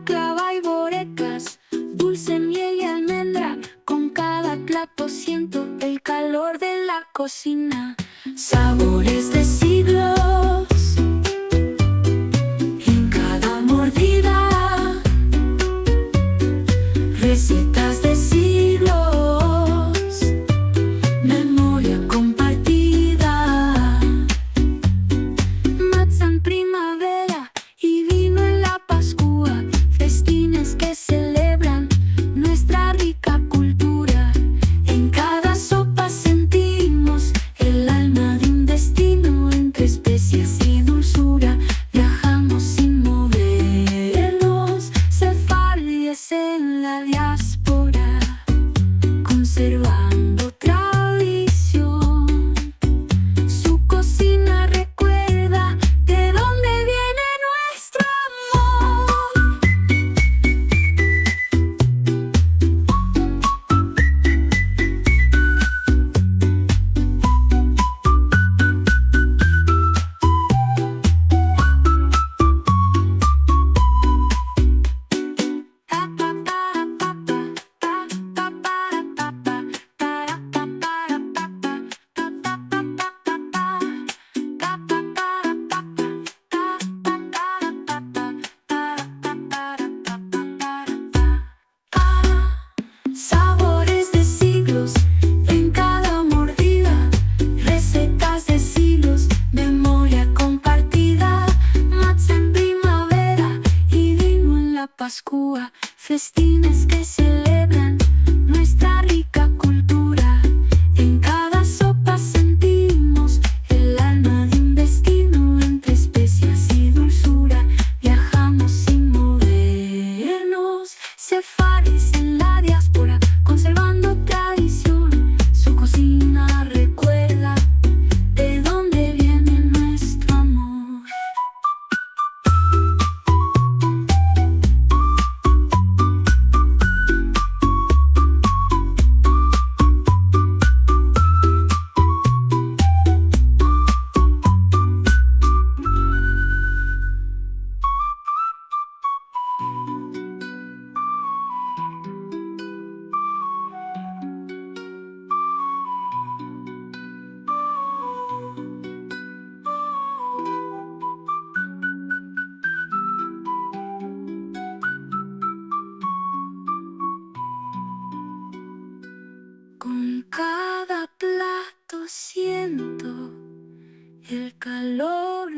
baklava y borecas, dulce miel y almendra. Con cada plato siento el calor de la cocina. Sabores de siglos en cada mordida, recetas de siglos, memoria compartida. Matzá en primavera y vino en la Pascua, festines que celebran nuestra rica cultura. En cada sopa sentimos el alma de un destino, entre especias y dulzura. Viajamos sin movernos, sefardíes en la diáspora, conservando tradición. Su cocina recuerda de dónde viene nuestro amor. Sabores de siglos en cada mordida, recetas de siglos, memoria compartida. Matzá en primavera y vino en la Pascua, festines que celebran nuestra rica cultura. En cada sopa sentimos el alma de un destino, entre especias y dulzura. Viajamos sin movernos, sefardíes en la diáspora, conservando tradición. Su cocina recuerda de dónde viene nuestro amor. Con cada plato siento el calor